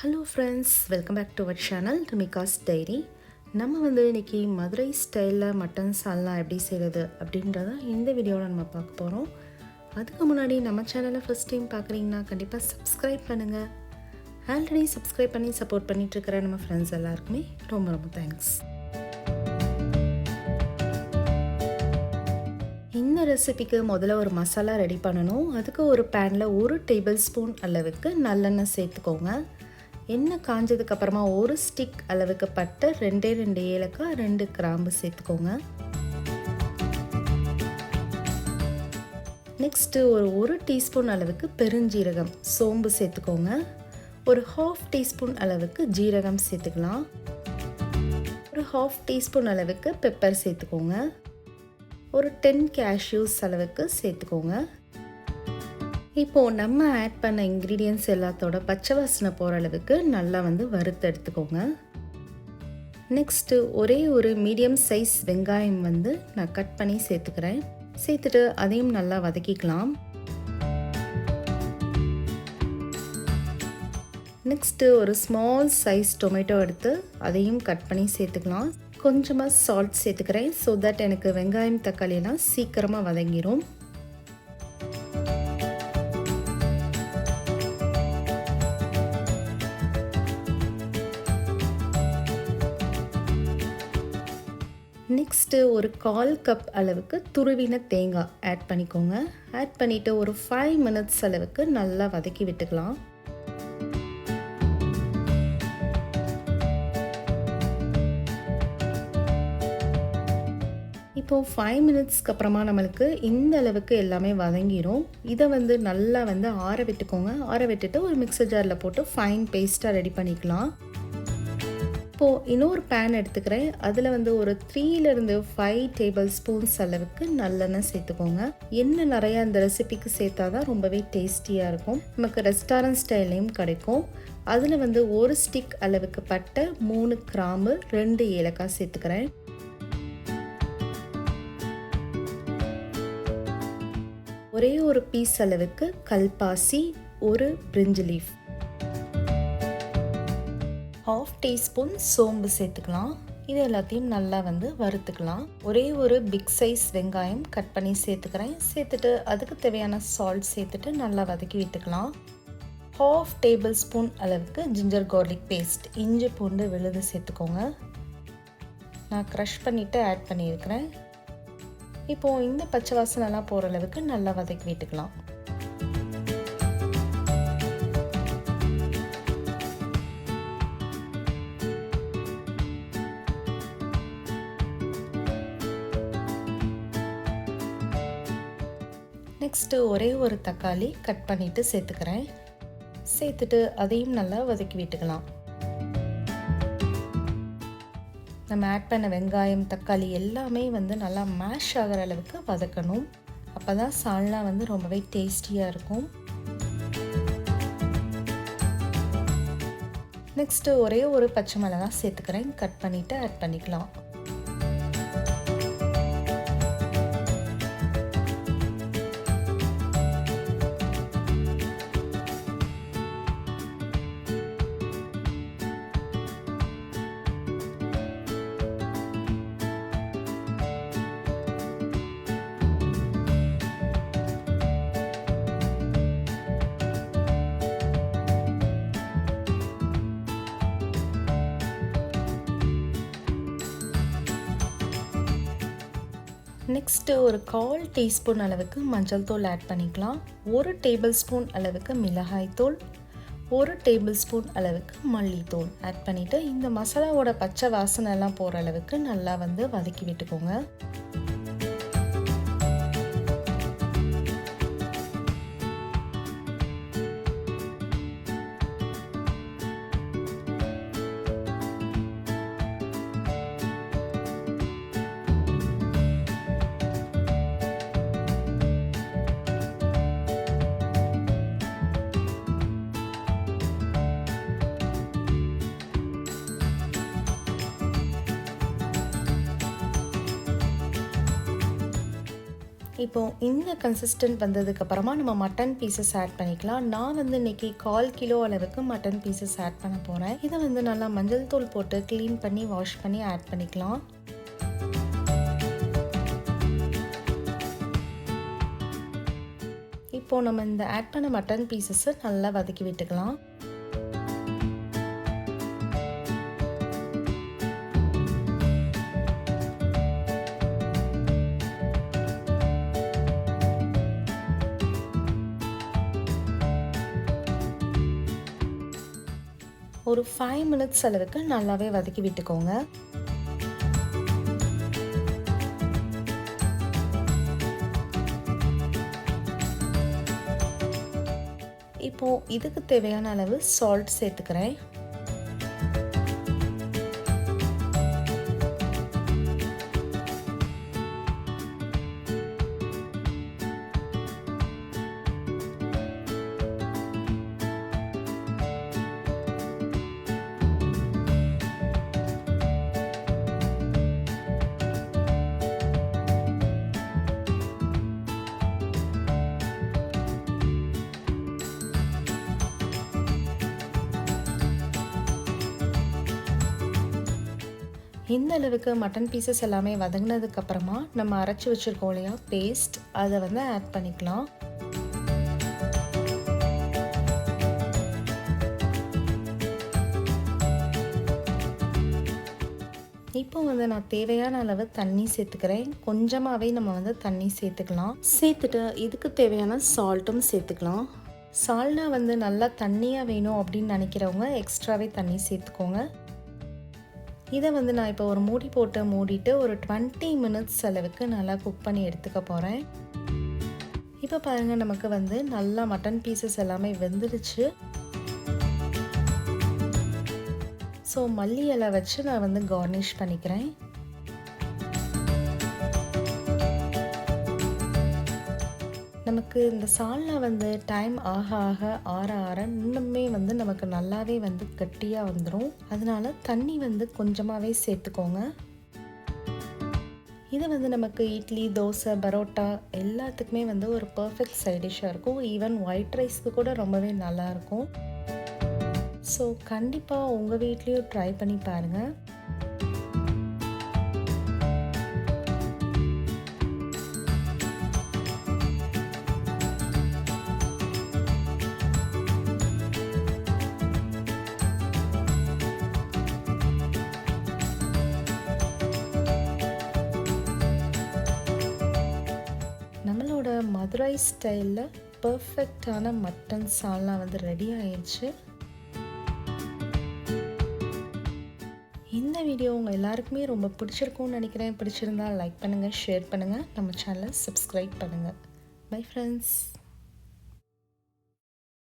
Hello friends, welcome back to our channel Rimika's diary. நம்ம இன்றைக்கி மதுரை ஸ்டைலில் மட்டன் சால்னா எப்படி செய்கிறது அப்படின்றத இந்த வீடியோவில் நம்ம பார்க்க போகிறோம். அதுக்கு முன்னாடி நம்ம சேனலை ஃபஸ்ட் டைம் பார்க்குறீங்கன்னா கண்டிப்பாக சப்ஸ்கிரைப் பண்ணுங்கள். ஆல்ரெடி சப்ஸ்கிரைப் பண்ணி சப்போர்ட் பண்ணிகிட்ருக்கிற நம்ம ஃப்ரெண்ட்ஸ் எல்லாருக்குமே ரொம்ப ரொம்ப தேங்க்ஸ். இந்த ரெசிபிக்கு முதல்ல ஒரு மசாலா ரெடி பண்ணணும். அதுக்கு ஒரு பேனில் 1 டேபிள் ஸ்பூன் அளவுக்கு நல்லெண்ணெய் சேர்த்துக்கோங்க. எண்ணெய் காஞ்சதுக்கப்புறமா 1 ஸ்டிக் அளவுக்கு பட்டை, 2 ஏலக்காய், 2 கிராம்பு சேர்த்துக்கோங்க. நெக்ஸ்ட்டு ஒரு 1 டீஸ்பூன் அளவுக்கு பெருஞ்சீரகம், சோம்பு சேர்த்துக்கோங்க. ஒரு 1/2 டீஸ்பூன் அளவுக்கு ஜீரகம் சேர்த்துக்கலாம். ஒரு 1/2 டீஸ்பூன் அளவுக்கு பெப்பர் சேர்த்துக்கோங்க. ஒரு 10 கேஷ்யூஸ் அளவுக்கு சேர்த்துக்கோங்க. இப்போது நம்ம ஆட் பண்ண இன்க்ரீடியன்ட்ஸ் எல்லாத்தோட பச்சை வாசனை போகிற அளவுக்கு நல்லா வறுத்து எடுத்துக்கோங்க. நெக்ஸ்ட்டு ஒரே ஒரு மீடியம் சைஸ் வெங்காயம் நான் கட் பண்ணி சேர்த்துக்கிறேன். சேர்த்துட்டு அதையும் நல்லா வதக்கிக்கலாம். நெக்ஸ்ட்டு ஒரு ஸ்மால் சைஸ் டொமேட்டோ எடுத்து அதையும் கட் பண்ணி சேர்த்துக்கலாம். கொஞ்சமாக சால்ட் சேர்த்துக்கிறேன். ஸோ தட் எனக்கு வெங்காயம் தக்காளியெல்லாம் சீக்கிரமாக வதங்கிடும். நெக்ஸ்ட்டு ஒரு 1/4 கப் அளவுக்கு துருவின தேங்காய் ஆட் பண்ணிக்கோங்க. ஆட் பண்ணிவிட்டு ஒரு 5 மினிட்ஸ் அளவுக்கு நல்லா வதக்கி விட்டுக்கலாம். இப்போது 5 மினிட்ஸ்க்கு அப்புறமா நம்மளுக்கு இந்த அளவுக்கு எல்லாமே வதங்கிடும். இதை நல்லா ஆற விட்டுக்கோங்க. ஆற விட்டுட்டு ஒரு மிக்சர் ஜாரில் போட்டு ஃபைன் பேஸ்ட்டாக ரெடி பண்ணிக்கலாம். இப்போது இன்னொரு பேன் எடுத்துக்கிறேன். அதில் ஒரு 3 to 5 டேபிள் ஸ்பூன்ஸ் அளவுக்கு நல்லெண்ணெய் சேர்த்துக்கோங்க. எண்ணெய் நிறையா இந்த ரெசிபிக்கு சேர்த்தா தான் ரொம்பவே டேஸ்டியாக இருக்கும். நமக்கு ரெஸ்டாரண்ட் ஸ்டைல்லையும் கிடைக்கும். அதில் 1 ஸ்டிக் அளவுக்கு பட்டை, 3 கிராம்பு, 2 ஏலக்காய் சேர்த்துக்கிறேன். ஒரே ஒரு பீஸ் அளவுக்கு கல்பாசி, ஒரு பிரிஞ்சி லீஃப், 1/2 டீஸ்பூன் சோம்பு சேர்த்துக்கலாம். இது எல்லாத்தையும் நல்லா வறுத்துக்கலாம். ஒரே ஒரு பிக் சைஸ் வெங்காயம் கட் பண்ணி சேர்த்துக்கிறேன். சேர்த்துட்டு அதுக்கு தேவையான சால்ட் சேர்த்துட்டு நல்லா வதக்கி விட்டுக்கலாம். 1/2 டேபிள் ஸ்பூன் அளவுக்கு ஜிஞ்சர் கார்லிக் பேஸ்ட், இஞ்சி பூண்டு விழுது சேர்த்துக்கோங்க. நான் க்ரஷ் பண்ணிவிட்டு ஆட் பண்ணியிருக்கிறேன். இப்போது இந்த பச்சை வாசனைலாம் போகிற அளவுக்கு நல்லா வதக்கி விட்டுக்கலாம். நெக்ஸ்ட்டு ஒரே ஒரு தக்காளி கட் பண்ணிவிட்டு சேர்த்துக்கிறேன். சேர்த்துட்டு அதையும் நல்லா வதக்கி விட்டுக்கலாம். நம்ம ஆட் பண்ண வெங்காயம், தக்காளி எல்லாமே நல்லா மேஷ் ஆகிற அளவுக்கு வதக்கணும். அப்போ தான் சால்னா ரொம்பவே டேஸ்டியாக இருக்கும். நெக்ஸ்ட்டு ஒரே ஒரு பச்சை மிளகாய் சேர்த்துக்கிறேன். கட் பண்ணிவிட்டு ஆட் பண்ணிக்கலாம். நெக்ஸ்ட்டு ஒரு 1/4 டீஸ்பூன் அளவுக்கு மஞ்சள் தூள் ஆட் பண்ணிக்கலாம். 1 டேபிள் ஸ்பூன் அளவுக்கு மிளகாய் தூள், 1 டேபிள் ஸ்பூன் அளவுக்கு மல்லித்தூள் ஆட் பண்ணிவிட்டு இந்த மசாலாவோட பச்சை வாசனை எல்லாம் போகிற அளவுக்கு நல்லா வதக்கி விட்டுக்கோங்க. இப்போது இந்த கன்சிஸ்டன்ட் வந்ததுக்கப்புறமா நம்ம மட்டன் பீசஸ் ஆட் பண்ணிக்கலாம். நான் வந்து இன்றைக்கி 1/4 கிலோ அளவுக்கு மட்டன் பீசஸ் ஆட் பண்ண போகிறேன். இதை வந்து நல்லா மஞ்சள் தூள் போட்டு க்ளீன் பண்ணி வாஷ் பண்ணி ஆட் பண்ணிக்கலாம். இப்போது நம்ம இந்த ஆட் பண்ண மட்டன் பீசஸை நல்லா வதக்கி விட்டுக்கலாம். ஒரு 5 மினிட்ஸ் அளவுக்கு நல்லாவே வதக்கி விட்டுக்கோங்க. இப்போது இதுக்கு தேவையான அளவு சால்ட் சேர்த்துக்கிறேன். இந்த அளவுக்கு மட்டன் பீசஸ் எல்லாமே வதங்கினதுக்கப்புறமா நம்ம அரைச்சி வச்சுருக்கோம் இல்லையா பேஸ்ட், அதை வந்து ஆட் பண்ணிக்கலாம். இப்போ வந்து நான் தேவையான அளவு தண்ணி சேர்த்துக்கிறேன். கொஞ்சமாகவே நம்ம வந்து தண்ணி சேர்த்துக்கலாம். சேர்த்துட்டு இதுக்கு தேவையான சால்ட்டும் சேர்த்துக்கலாம். சால்ட்னா வந்து நல்லா தண்ணியாக வேணும் அப்படின்னு நினைக்கிறவங்க எக்ஸ்ட்ராவே தண்ணி சேர்த்துக்கோங்க. இதை வந்து நான் இப்போ ஒரு மூடி போட்டு மூடிட்டு ஒரு 20 மினிட்ஸ் அளவுக்கு நல்லா குக் பண்ணி எடுத்துக்க போகிறேன். இப்போ பாருங்கள், நமக்கு வந்து நல்லா மட்டன் பீசஸ் எல்லாமே வெந்துடுச்சு. ஸோ மல்லி இலை வச்சு நான் வந்து கார்னிஷ் பண்ணிக்கிறேன். நமக்கு இந்த சால்னா வந்து டைம் ஆக ஆற இன்னுமே வந்து நமக்கு நல்லாவே வந்து கட்டியாக வந்துடும். அதனால தண்ணி வந்து கொஞ்சமாகவே சேர்த்துக்கோங்க. இது வந்து நமக்கு இட்லி, தோசை, பரோட்டா எல்லாத்துக்குமே வந்து ஒரு பர்ஃபெக்ட் சைட் டிஷ்ஷாக இருக்கும். ஈவன் ஒயிட் ரைஸ்க்கு கூட ரொம்பவே நல்லாயிருக்கும். ஸோ கண்டிப்பாக உங்கள் வீட்லேயும் ட்ரை பண்ணி பாருங்கள். நம்மளோட மதுரை ஸ்டைலில் பர்ஃபெக்டான மட்டன் சால்னா வந்து ரெடி ஆயிடுச்சு. இந்த வீடியோ உங்கள் எல்லாருக்குமே ரொம்ப பிடிச்சிருக்கும்னு நினைக்கிறேன். பிடிச்சிருந்தா லைக் பண்ணுங்கள், ஷேர் பண்ணுங்கள், நம்ம சேனலை சப்ஸ்கிரைப் பண்ணுங்கள். Bye friends.